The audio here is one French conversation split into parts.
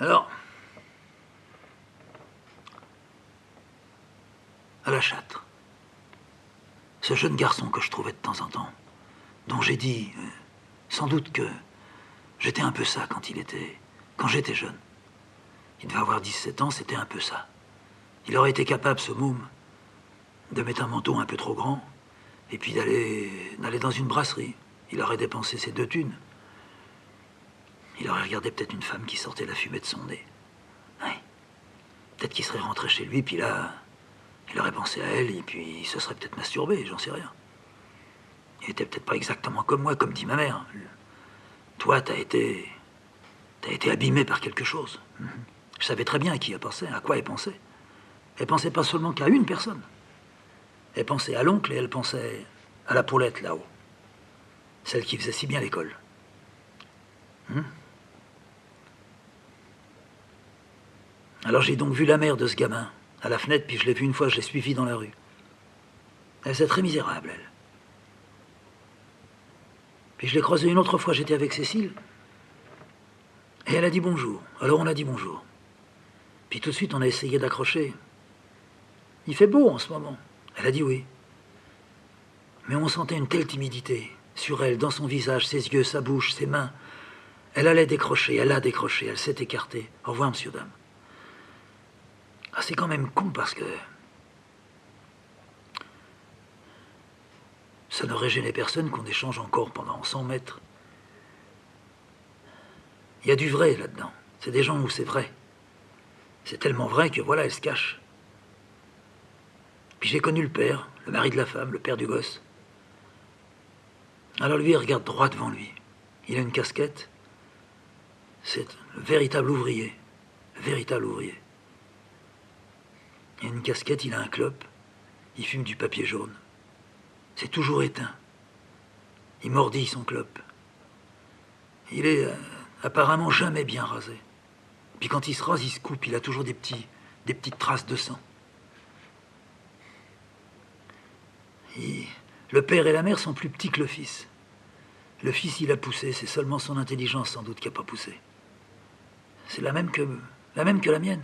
Alors, à la Châtre, ce jeune garçon que je trouvais de temps en temps, dont j'ai dit, sans doute que j'étais un peu ça quand j'étais jeune. Il devait avoir 17 ans, c'était un peu ça. Il aurait été capable, ce môme, de mettre un manteau un peu trop grand, et puis d'aller dans une brasserie. Il aurait dépensé ses 2 thunes. Il aurait regardé peut-être une femme qui sortait la fumée de son nez. Oui. Peut-être qu'il serait rentré chez lui, puis là, il aurait pensé à elle, et puis il se serait peut-être masturbé, j'en sais rien. Il était peut-être pas exactement comme moi, comme dit ma mère. Toi, t'as été abîmé par quelque chose. Je savais très bien à qui elle pensait, à quoi elle pensait. Elle pensait pas seulement qu'à une personne. Elle pensait à l'oncle et elle pensait à la Paulette là-haut. Celle qui faisait si bien l'école. Alors j'ai donc vu la mère de ce gamin à la fenêtre, puis je l'ai vue une fois, je l'ai suivie dans la rue. Elle faisait très misérable, elle. Puis je l'ai croisée une autre fois, j'étais avec Cécile, et elle a dit bonjour. Alors on a dit bonjour. Puis tout de suite on a essayé d'accrocher. Il fait beau en ce moment. Elle a dit oui. Mais on sentait une telle timidité sur elle, dans son visage, ses yeux, sa bouche, ses mains. Elle allait décrocher, elle a décroché, elle s'est écartée. Au revoir, monsieur, dame. Ah, c'est quand même con parce que ça n'aurait gêné personne qu'on échange encore pendant 100 mètres. Il y a du vrai là-dedans. C'est des gens où c'est vrai. C'est tellement vrai que voilà, elle se cache. Puis j'ai connu le père, le mari de la femme, le père du gosse. Alors lui, il regarde droit devant lui. Il a une casquette. C'est le véritable ouvrier. Le véritable ouvrier. Il a une casquette, il a un clope. Il fume du papier jaune. C'est toujours éteint. Il mordille son clope. Il est apparemment jamais bien rasé. Puis quand il se rase, il se coupe. Il a toujours des petites traces de sang. Le père et la mère sont plus petits que le fils. Le fils, il a poussé. C'est seulement son intelligence, sans doute, qui n'a pas poussé. C'est la même que la mienne.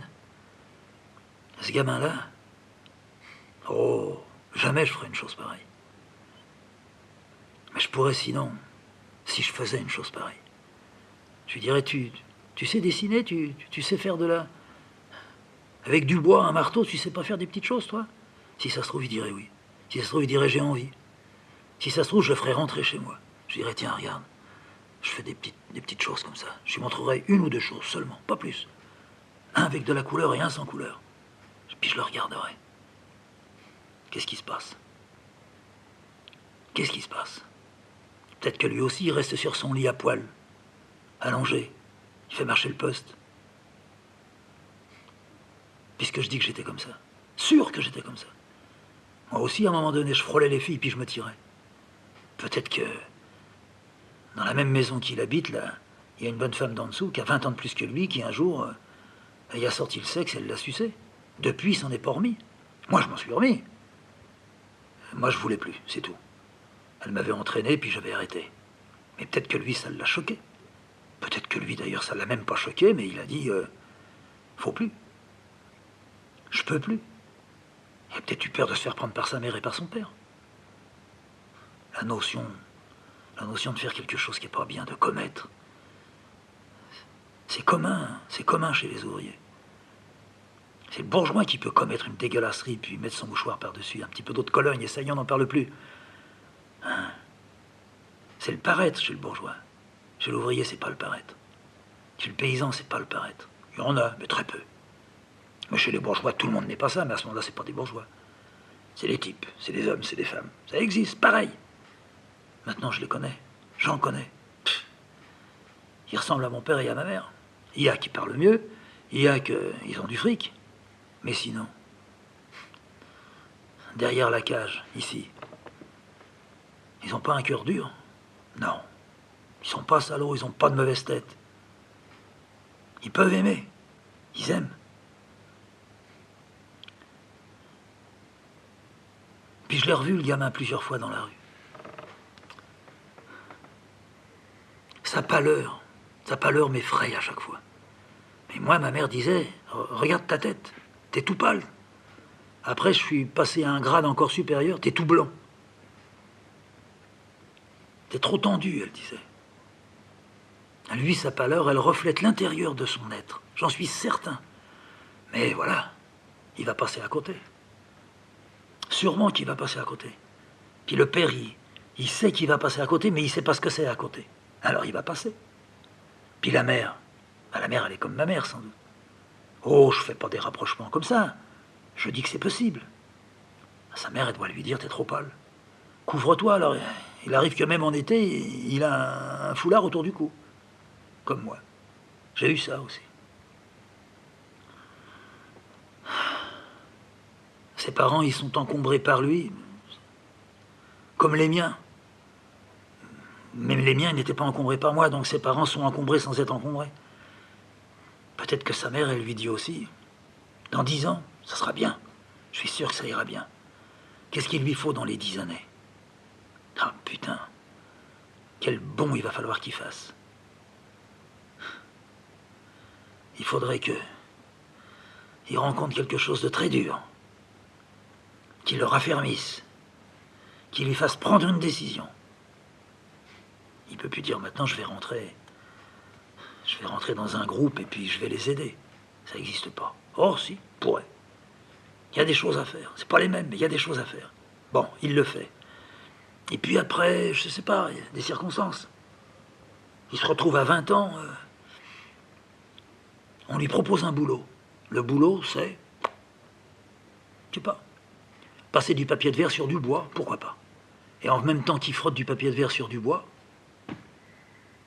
Ce gamin-là, oh, jamais je ferais une chose pareille. Mais je pourrais sinon, si je faisais une chose pareille. Je lui dirais, tu sais dessiner, tu sais faire de la... Avec du bois, un marteau, tu sais pas faire des petites choses, toi? Si ça se trouve, il dirait oui. Si ça se trouve, il dirait j'ai envie. Si ça se trouve, je le ferais rentrer chez moi. Je dirais, tiens, regarde, je fais des petites choses comme ça. Je lui montrerai 1 ou 2 choses seulement, pas plus. Un avec de la couleur et un sans couleur. Puis je le regarderai. Qu'est-ce qui se passe? Qu'est-ce qui se passe? Peut-être que lui aussi, il reste sur son lit à poil, allongé. Il fait marcher le poste. Puisque je dis que j'étais comme ça. Sûr que j'étais comme ça. Moi aussi, à un moment donné, je frôlais les filles, puis je me tirais. Peut-être que dans la même maison qu'il habite, là, il y a une bonne femme d'en dessous qui a 20 ans de plus que lui, qui un jour, elle y a sorti le sexe, elle l'a sucé. Depuis, il s'en est pas remis. Moi, je m'en suis remis. Moi, je voulais plus, c'est tout. Elle m'avait entraîné, puis j'avais arrêté. Mais peut-être que lui, ça l'a choqué. Peut-être que lui, d'ailleurs, ça l'a même pas choqué, mais il a dit, faut plus. Je peux plus. Il a peut-être eu peur de se faire prendre par sa mère et par son père. La notion de faire quelque chose qui n'est pas bien, de commettre, c'est commun chez les ouvriers. C'est le bourgeois qui peut commettre une dégueulasserie, puis mettre son mouchoir par-dessus, un petit peu d'eau de Cologne, et ça y est, on n'en parle plus. Hein? C'est le paraître chez le bourgeois. Chez l'ouvrier, c'est pas le paraître. Chez le paysan, c'est pas le paraître. Il y en a, mais très peu. Mais chez les bourgeois, tout le monde n'est pas ça, mais à ce moment-là, c'est pas des bourgeois. C'est des types, c'est des hommes, c'est des femmes. Ça existe, pareil. Maintenant, je les connais. J'en connais. Pff. Ils ressemblent à mon père et à ma mère. Il y a qui parlent mieux, il y a qu'ils ont du fric. Mais sinon, derrière la cage, ici, ils n'ont pas un cœur dur. Non. Ils sont pas salauds, ils n'ont pas de mauvaise tête. Ils peuvent aimer. Ils aiment. Puis je l'ai revu, le gamin, plusieurs fois dans la rue. Sa pâleur m'effraie à chaque fois. Mais moi, ma mère disait, regarde ta tête, t'es tout pâle. Après, je suis passé à un grade encore supérieur, t'es tout blanc. T'es trop tendu, elle disait. Lui, sa pâleur, elle reflète l'intérieur de son être. J'en suis certain. Mais voilà, il va passer à côté. Sûrement qu'il va passer à côté. Puis le père, il sait qu'il va passer à côté, mais il ne sait pas ce que c'est à côté. Alors il va passer. Puis la mère, la mère, elle est comme ma mère, sans doute. Oh, je fais pas des rapprochements comme ça. Je dis que c'est possible. Sa mère, elle doit lui dire, t'es trop pâle. Couvre-toi, alors. Il arrive que même en été, il a un foulard autour du cou. Comme moi. J'ai eu ça aussi. Ses parents, ils sont encombrés par lui, comme les miens. Même les miens n'étaient pas encombrés par moi, donc ses parents sont encombrés sans être encombrés. Peut-être que sa mère, elle lui dit aussi, dans 10 ans, ça sera bien. Je suis sûr que ça ira bien. Qu'est-ce qu'il lui faut dans les 10 années? Ah putain, quel bond il va falloir qu'il fasse. Il faudrait que il rencontre quelque chose de très dur, qui le raffermisse, qui lui fasse prendre une décision. Il peut plus dire maintenant je vais rentrer dans un groupe et puis je vais les aider. Ça n'existe pas. Or si, pourrait. Il y a des choses à faire. C'est pas les mêmes, mais il y a des choses à faire. Bon, il le fait. Et puis après, je sais pas, il y a des circonstances. Il se retrouve à 20 ans, on lui propose un boulot. Le boulot, c'est, je sais pas, passer du papier de verre sur du bois, pourquoi pas. Et en même temps qu'il frotte du papier de verre sur du bois,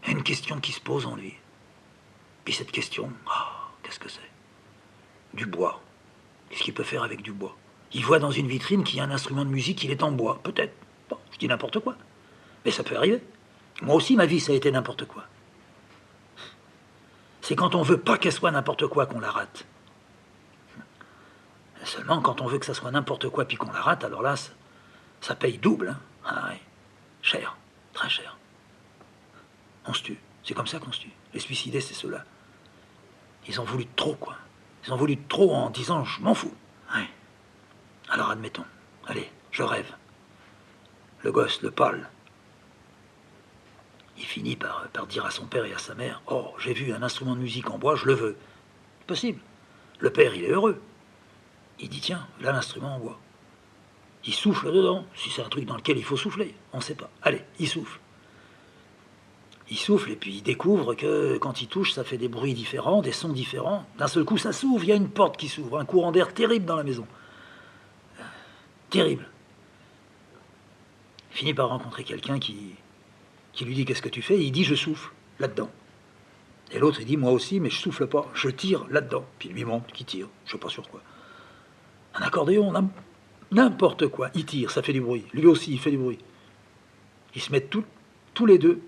il y a une question qui se pose en lui. Puis cette question, qu'est-ce que c'est? Du bois. Qu'est-ce qu'il peut faire avec du bois? Il voit dans une vitrine qu'il y a un instrument de musique, il est en bois. Peut-être. Bon, je dis n'importe quoi. Mais ça peut arriver. Moi aussi, ma vie, ça a été n'importe quoi. C'est quand on veut pas qu'elle soit n'importe quoi qu'on la rate. Seulement, quand on veut que ça soit n'importe quoi puis qu'on la rate, alors là, ça paye double. Hein. Ah ouais. Cher. Très cher. On se tue. C'est comme ça qu'on se tue. Les suicidés, c'est ceux-là. Ils ont voulu trop, quoi. Ils ont voulu trop en disant, je m'en fous. Ouais. Alors admettons. Allez, je rêve. Le gosse, le pâle, il finit par dire à son père et à sa mère, oh, j'ai vu un instrument de musique en bois, je le veux. Possible. Le père, il est heureux. Il dit, tiens, là l'instrument en bois. Il souffle dedans, si c'est un truc dans lequel il faut souffler, on ne sait pas. Allez, il souffle. Il souffle et puis il découvre que quand il touche, ça fait des bruits différents, des sons différents. D'un seul coup, ça s'ouvre, il y a une porte qui s'ouvre, un courant d'air terrible dans la maison. Terrible. Il finit par rencontrer quelqu'un qui lui dit qu'est-ce que tu fais, et il dit je souffle là-dedans. Et l'autre il dit moi aussi, mais je souffle pas, je tire là-dedans. Puis il lui montre qu'il tire, je sais pas sur quoi. Un accordéon, n'importe quoi, il tire, ça fait du bruit. Lui aussi, il fait du bruit. Ils se mettent tous les deux.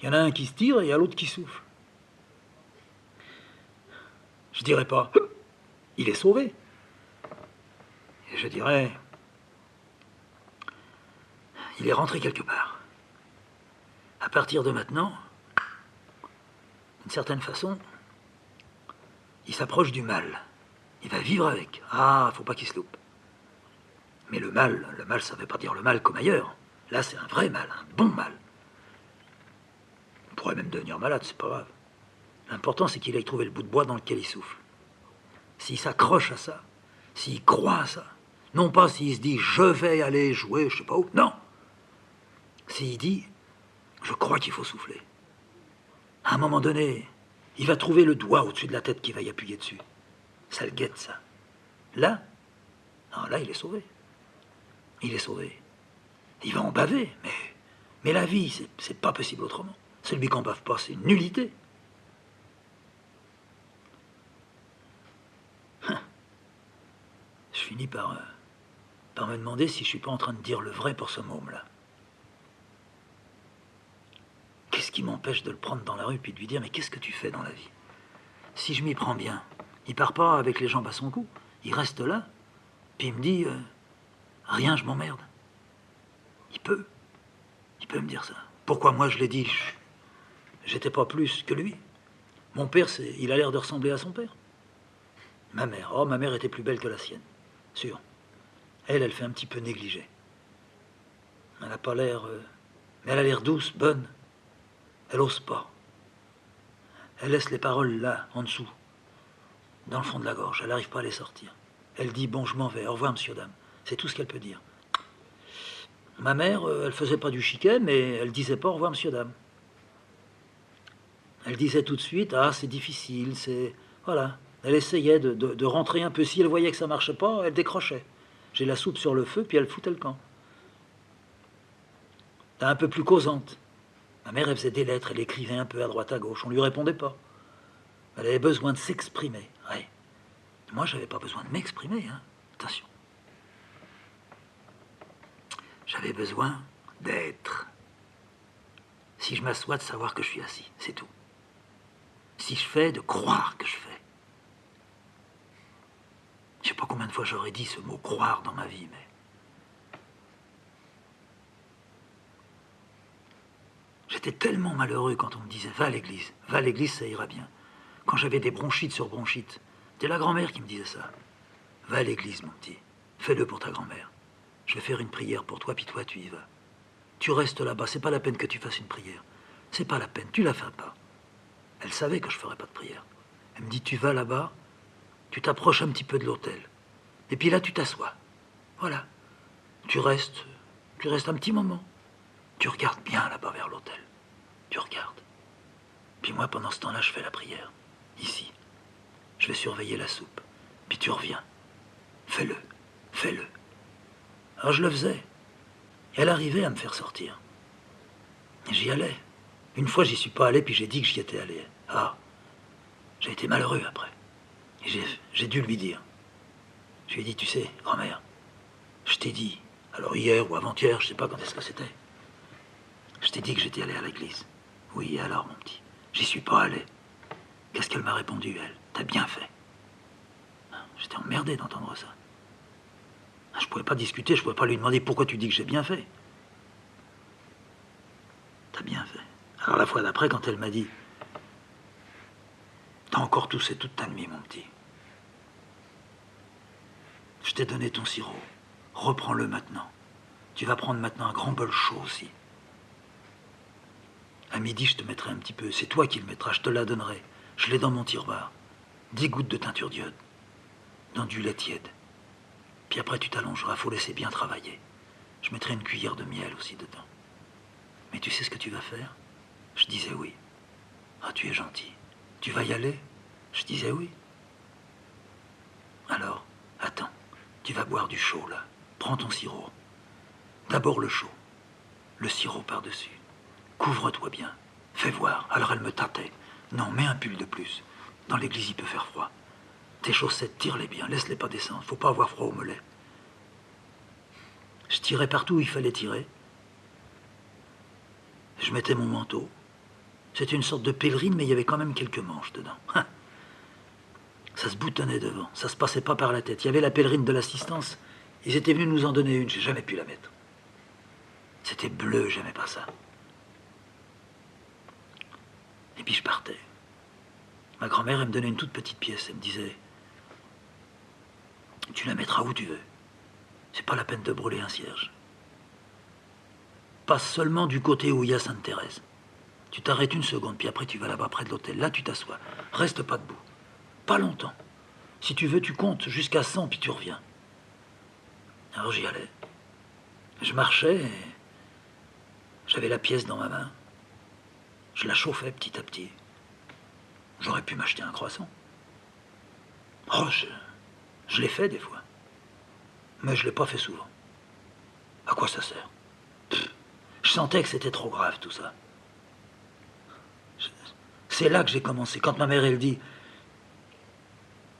Il y en a un qui se tire et il y a l'autre qui souffle. Je dirais pas, il est sauvé. Et je dirais, il est rentré quelque part. À partir de maintenant, d'une certaine façon, il s'approche du mal. Il va vivre avec. Ah, faut pas qu'il se loupe. Mais le mal, ça ne veut pas dire le mal comme ailleurs. Là, c'est un vrai mal, un bon mal. Il pourrait même devenir malade, c'est pas grave. L'important, c'est qu'il aille trouver le bout de bois dans lequel il souffle. S'il s'accroche à ça, s'il croit à ça, non pas s'il se dit « je vais aller jouer, je sais pas où », non. S'il dit « je crois qu'il faut souffler », à un moment donné, il va trouver le doigt au-dessus de la tête qui va y appuyer dessus. Ça le guette, ça. Là, là, il est sauvé. Il est sauvé. Il va en baver, mais la vie, c'est pas possible autrement. Celui qui en bave pas, c'est une nullité. Je finis par me demander si je suis pas en train de dire le vrai pour ce môme-là. Qu'est-ce qui m'empêche de le prendre dans la rue puis de lui dire « mais qu'est-ce que tu fais dans la vie ?» Si je m'y prends bien, il part pas avec les jambes à son cou. Il reste là, puis il me dit rien, je m'emmerde. Il peut me dire ça. Pourquoi moi je l'ai dit? J'étais pas plus que lui. Mon père, il a l'air de ressembler à son père. Ma mère était plus belle que la sienne, sûr. Elle fait un petit peu négligée. Elle n'a pas l'air... mais elle a l'air douce, bonne. Elle ose pas. Elle laisse les paroles là, en dessous, dans le fond de la gorge. Elle n'arrive pas à les sortir. Elle dit, bon, je m'en vais, au revoir, monsieur, dame. C'est tout ce qu'elle peut dire. Ma mère, elle faisait pas du chiquet, mais elle disait pas au revoir, monsieur, dame. Elle disait tout de suite, ah, c'est difficile, c'est... Voilà. Elle essayait de rentrer un peu. Si elle voyait que ça marchait pas, elle décrochait. J'ai la soupe sur le feu, puis elle foutait le camp. T'es un peu plus causante. Ma mère, elle faisait des lettres, elle écrivait un peu à droite à gauche. On lui répondait pas. Elle avait besoin de s'exprimer. Ouais. Moi, j'avais pas besoin de m'exprimer, hein. Attention. J'avais besoin d'être. Si je m'assois, de savoir que je suis assis, c'est tout. Si je fais, de croire que je fais. Je sais pas combien de fois j'aurais dit ce mot croire dans ma vie, mais... J'étais tellement malheureux quand on me disait va à l'église ça ira bien. Quand j'avais des bronchites sur bronchites, c'était la grand-mère qui me disait ça. Va à l'église mon petit, fais-le pour ta grand-mère. Je vais faire une prière pour toi, puis toi tu y vas. Tu restes là-bas, c'est pas la peine que tu fasses une prière. C'est pas la peine, tu la fais pas. Elle savait que je ferais pas de prière. Elle me dit tu vas là-bas, tu t'approches un petit peu de l'autel. Et puis là tu t'assois. Voilà. Tu restes un petit moment. Tu regardes bien là-bas vers l'autel. Tu regardes. Puis moi, pendant ce temps-là, je fais la prière. Ici. Je vais surveiller la soupe. Puis tu reviens. Fais-le. Fais-le. Alors je le faisais. Et elle arrivait à me faire sortir. Et j'y allais. Une fois, j'y suis pas allé, puis j'ai dit que j'y étais allé. Ah. J'ai été malheureux après. Et j'ai dû lui dire. Je lui ai dit, tu sais, grand-mère, je t'ai dit, alors hier ou avant-hier, je sais pas quand est-ce que c'était. Je t'ai dit que j'étais allé à l'église. Oui, et alors, mon petit? J'y suis pas allé. Qu'est-ce qu'elle m'a répondu, elle? T'as bien fait. J'étais emmerdé d'entendre ça. Je pouvais pas discuter, je pouvais pas lui demander pourquoi tu dis que j'ai bien fait. T'as bien fait. Alors la fois d'après, quand elle m'a dit, t'as encore toussé toute ta nuit, mon petit. Je t'ai donné ton sirop. Reprends-le maintenant. Tu vas prendre maintenant un grand bol chaud aussi. À midi, je te mettrai un petit peu. C'est toi qui le mettras, je te la donnerai. Je l'ai dans mon tiroir. 10 gouttes de teinture d'iode. Dans du lait tiède. Puis après, tu t'allongeras, faut laisser bien travailler. Je mettrai une cuillère de miel aussi dedans. Mais tu sais ce que tu vas faire? Je disais oui. Ah, tu es gentil. Tu vas y aller? Je disais oui. Alors, attends. Tu vas boire du chaud, là. Prends ton sirop. D'abord le chaud. Le sirop par-dessus. Couvre-toi bien. Fais voir. Alors elle me tâtait. Non, mets un pull de plus. Dans l'église, il peut faire froid. Tes chaussettes, tire-les bien. Laisse-les pas descendre. Faut pas avoir froid au mollet. Je tirais partout où il fallait tirer. Je mettais mon manteau. C'était une sorte de pèlerine, mais il y avait quand même quelques manches dedans. Ça se boutonnait devant. Ça se passait pas par la tête. Il y avait la pèlerine de l'assistance. Ils étaient venus nous en donner une. J'ai jamais pu la mettre. C'était bleu, j'aimais pas ça. Et puis je partais. Ma grand-mère, elle me donnait une toute petite pièce. Elle me disait, tu la mettras où tu veux. C'est pas la peine de brûler un cierge. Passe seulement du côté où il y a Sainte-Thérèse. Tu t'arrêtes une seconde, puis après tu vas là-bas près de l'hôtel. Là, tu t'assois. Reste pas debout. Pas longtemps. Si tu veux, tu comptes jusqu'à 100, puis tu reviens. Alors j'y allais. Je marchais et j'avais la pièce dans ma main. Je la chauffais petit à petit. J'aurais pu m'acheter un croissant. Oh, je l'ai fait des fois. Mais je ne l'ai pas fait souvent. À quoi ça sert? Je sentais que c'était trop grave tout ça. C'est là que j'ai commencé. Quand ma mère, elle dit,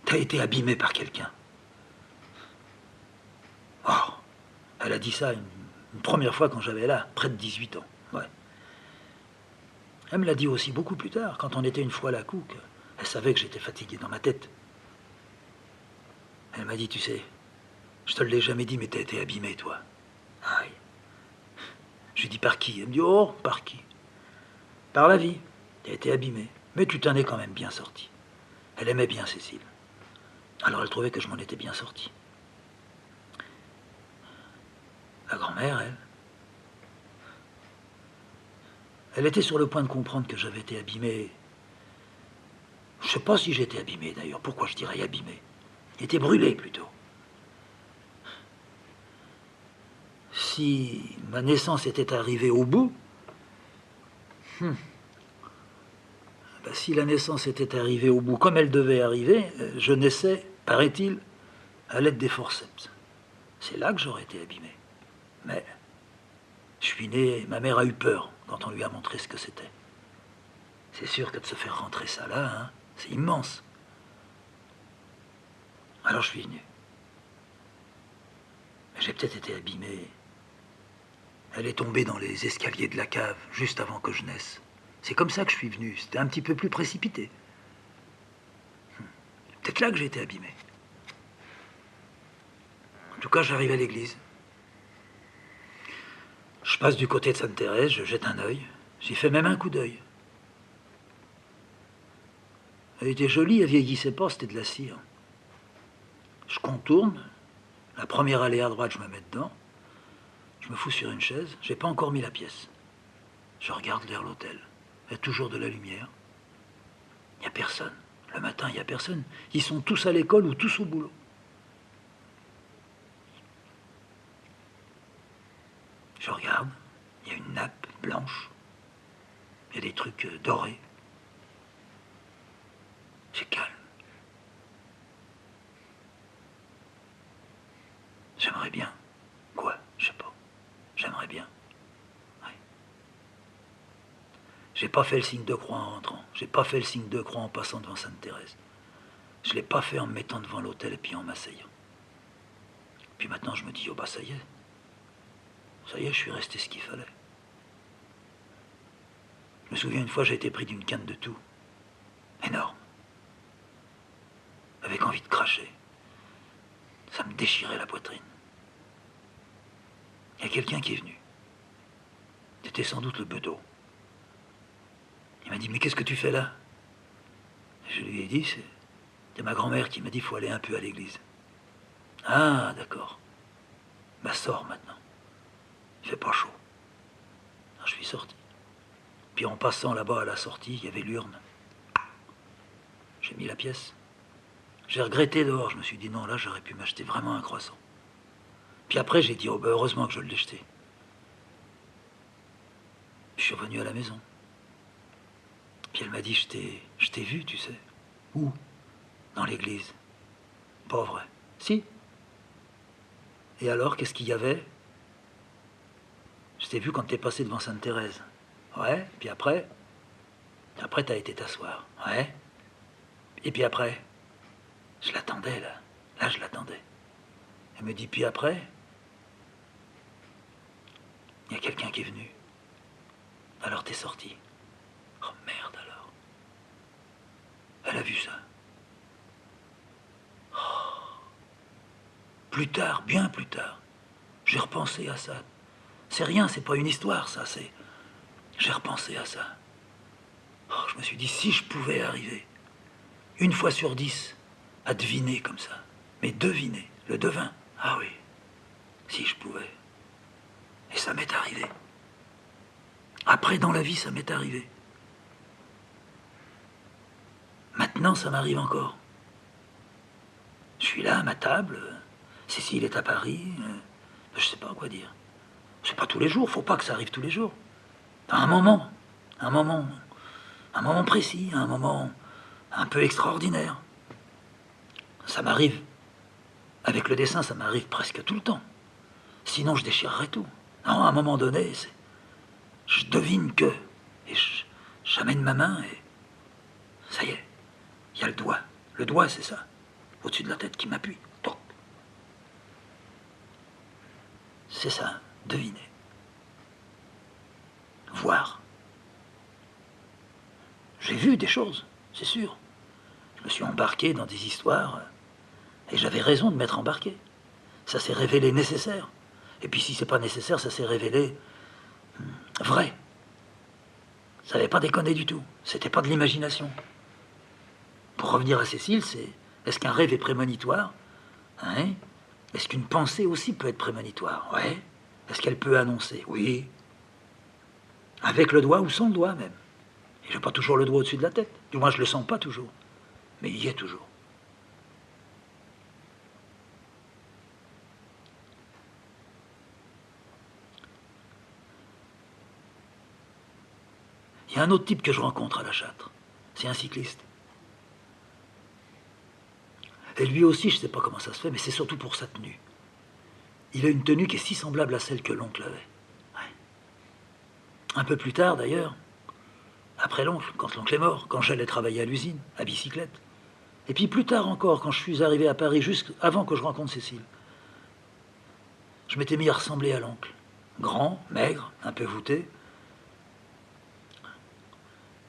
t'as été abîmé par quelqu'un. Oh, elle a dit ça une première fois quand j'avais là, près de 18 ans. Ouais. Elle me l'a dit aussi beaucoup plus tard, quand on était une fois à la couque. Elle savait que j'étais fatigué dans ma tête. Elle m'a dit, tu sais, je te l'ai jamais dit, mais t'as été abîmé, toi. Aïe. Je lui dis, par qui? Elle me dit, oh, par qui? Par la vie. T'as été abîmé. Mais tu t'en es quand même bien sorti. Elle aimait bien Cécile. Alors elle trouvait que je m'en étais bien sorti. La grand-mère, elle était sur le point de comprendre que j'avais été abîmé. Je ne sais pas si j'étais abîmé d'ailleurs. Pourquoi je dirais abîmé? J'étais brûlé plutôt. Si ma naissance était arrivée au bout, si la naissance était arrivée au bout comme elle devait arriver, je naissais, paraît-il, à l'aide des forceps. C'est là que j'aurais été abîmé. Mais je suis né, ma mère a eu peur quand on lui a montré ce que c'était. C'est sûr que de se faire rentrer ça là, hein, c'est immense. Alors je suis venu. J'ai peut-être été abîmé. Elle est tombée dans les escaliers de la cave juste avant que je naisse. C'est comme ça que je suis venu. C'était un petit peu plus précipité. Peut-être là que j'ai été abîmé. En tout cas, j'arrive à l'église. Je passe du côté de Sainte-Thérèse, je jette un œil. J'y fais même un coup d'œil. Elle était jolie, elle vieillissait pas, c'était de la cire. Je contourne. La première allée à droite, je me mets dedans. Je me fous sur une chaise. J'ai pas encore mis la pièce. Je regarde vers l'hôtel. Il y a toujours de la lumière. Il n'y a personne. Le matin, il n'y a personne. Ils sont tous à l'école ou tous au boulot. Je regarde. Il y a une nappe blanche. Il y a des trucs dorés. C'est calme. J'aimerais bien. Quoi? Je sais pas. J'aimerais bien. Ouais. J'ai pas fait le signe de croix en rentrant. J'ai pas fait le signe de croix en passant devant Sainte-Thérèse. Je l'ai pas fait en me mettant devant l'hôtel et puis en m'asseyant. Puis maintenant, je me dis, oh bah ça y est. Ça y est, je suis resté ce qu'il fallait. Je me souviens une fois, j'ai été pris d'une canne de tout. Énorme. Avec envie de cracher. Ça me déchirait la poitrine. Il y a quelqu'un qui est venu. C'était sans doute le bedeau. Il m'a dit, mais qu'est-ce que tu fais là? Je lui ai dit, c'est ma grand-mère qui m'a dit, il faut aller un peu à l'église. Ah, d'accord. Bah sors maintenant. Il fait pas chaud. Alors, je suis sorti. Puis en passant là-bas à la sortie, il y avait l'urne. J'ai mis la pièce. J'ai regretté dehors. Je me suis dit, non, là, j'aurais pu m'acheter vraiment un croissant. Puis après, j'ai dit, oh, ben, heureusement que je l'ai jeté. Je suis revenu à la maison. Puis elle m'a dit, je t'ai vu, tu sais. Où? Dans l'église. Pas vrai. Si. Et alors, qu'est-ce qu'il y avait? Je t'ai vu quand t'es passé devant Sainte-Thérèse. Ouais, puis après t'as été t'asseoir. Ouais. Et puis après, je l'attendais, là. Là, je l'attendais. Elle me dit, puis après, il y a quelqu'un qui est venu. Alors t'es sorti. Oh merde alors. Elle a vu ça. Oh. Plus tard, bien plus tard, j'ai repensé à ça. C'est rien, c'est pas une histoire, ça, c'est... J'ai repensé à ça. Oh, je me suis dit, si je pouvais arriver, une fois sur 10, à deviner comme ça. Mais deviner, le devin. Ah oui, si je pouvais. Et ça m'est arrivé. Après, dans la vie, ça m'est arrivé. Maintenant, ça m'arrive encore. Je suis là à ma table, Cécile est à Paris, je sais pas quoi dire. C'est pas tous les jours, faut pas que ça arrive tous les jours. À un moment précis, un moment un peu extraordinaire. Ça m'arrive. Avec le dessin, ça m'arrive presque tout le temps. Sinon, je déchirerais tout. Non, à un moment donné, je devine que... Et j'amène ma main et... Ça y est, il y a le doigt. Le doigt, c'est ça. Au-dessus de la tête qui m'appuie. Toc. C'est ça, deviner. Voir. J'ai vu des choses, c'est sûr. Je me suis embarqué dans des histoires et j'avais raison de m'être embarqué. Ça s'est révélé nécessaire. Et puis si c'est pas nécessaire, ça s'est révélé vrai. Ça n'avait pas déconné du tout. C'était pas de l'imagination. Pour revenir à Cécile, c'est... Est-ce qu'un rêve est prémonitoire? Hein? Est-ce qu'une pensée aussi peut être prémonitoire? Ouais. Est-ce qu'elle peut annoncer? Oui. Avec le doigt ou sans le doigt même. Et j'ai pas toujours le doigt au-dessus de la tête. Du moins, je le sens pas toujours. Mais il y est toujours. Il y a un autre type que je rencontre à la Châtre. C'est un cycliste. Et lui aussi, je ne sais pas comment ça se fait, mais c'est surtout pour sa tenue. Il a une tenue qui est si semblable à celle que l'oncle avait. Ouais. Un peu plus tard, d'ailleurs, après l'oncle, quand l'oncle est mort, quand j'allais travailler à l'usine, à bicyclette. Et puis plus tard encore, quand je suis arrivé à Paris, juste avant que je rencontre Cécile, je m'étais mis à ressembler à l'oncle. Grand, maigre, un peu voûté.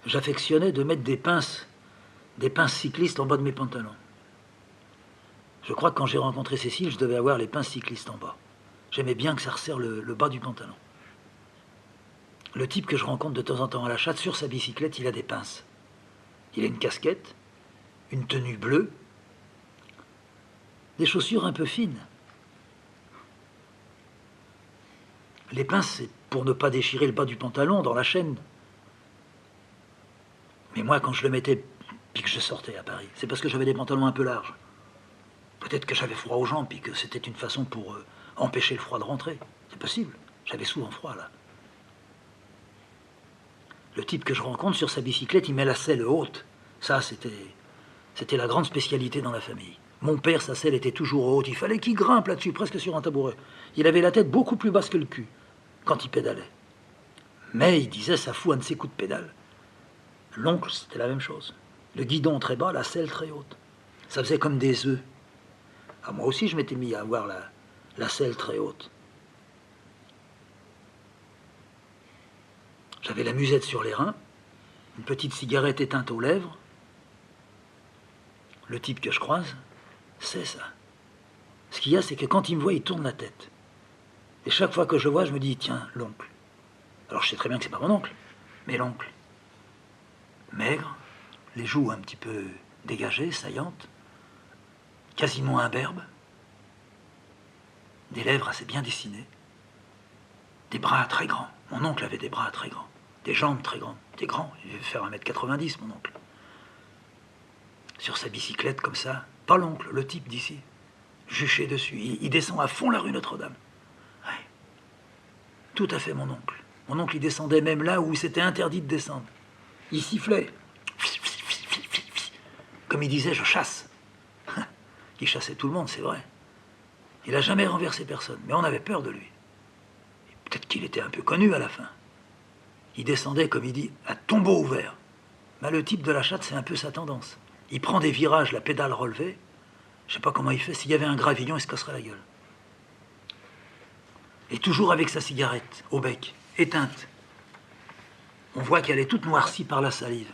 J'affectionnais de mettre des pinces cyclistes en bas de mes pantalons. Je crois que quand j'ai rencontré Cécile, je devais avoir les pinces cyclistes en bas. J'aimais bien que ça resserre le bas du pantalon. Le type que je rencontre de temps en temps à la Châtre, sur sa bicyclette, il a des pinces. Il a une casquette, une tenue bleue, des chaussures un peu fines. Les pinces, c'est pour ne pas déchirer le bas du pantalon dans la chaîne. Mais moi, quand je le mettais, puis que je sortais à Paris, c'est parce que j'avais des pantalons un peu larges. Peut-être que j'avais froid aux jambes, puis que c'était une façon pour empêcher le froid de rentrer. C'est possible. J'avais souvent froid, là. Le type que je rencontre sur sa bicyclette, il met la selle haute. Ça, c'était la grande spécialité dans la famille. Mon père, sa selle était toujours haute. Il fallait qu'il grimpe là-dessus, presque sur un tabouret. Il avait la tête beaucoup plus basse que le cul quand il pédalait. Mais il disait, ça fout un de ses coups de pédale. L'oncle, c'était la même chose. Le guidon très bas, la selle très haute. Ça faisait comme des œufs. Ah, moi aussi, je m'étais mis à avoir la selle très haute. J'avais la musette sur les reins, une petite cigarette éteinte aux lèvres. Le type que je croise, c'est ça. Ce qu'il y a, c'est que quand il me voit, il tourne la tête. Et chaque fois que je le vois, je me dis, tiens, l'oncle. Alors je sais très bien que c'est pas mon oncle, mais l'oncle. Maigre, les joues un petit peu dégagées, saillantes, quasiment imberbe, des lèvres assez bien dessinées, des bras très grands. Mon oncle avait des bras très grands, des jambes très grandes, des grands. Il devait faire 1m90, mon oncle. Sur sa bicyclette comme ça, pas l'oncle, le type d'ici, juché dessus. Il descend à fond la rue Notre-Dame. Ouais. Tout à fait mon oncle. Mon oncle, il descendait même là où c'était interdit de descendre. Il sifflait. Comme il disait, je chasse. Il chassait tout le monde, c'est vrai. Il n'a jamais renversé personne, mais on avait peur de lui. Peut-être qu'il était un peu connu à la fin. Il descendait, comme il dit, à tombeau ouvert. Mais le type de la Châtre, c'est un peu sa tendance. Il prend des virages, la pédale relevée. Je ne sais pas comment il fait. S'il y avait un gravillon, il se casserait la gueule. Et toujours avec sa cigarette, au bec, éteinte. On voit qu'elle est toute noircie par la salive.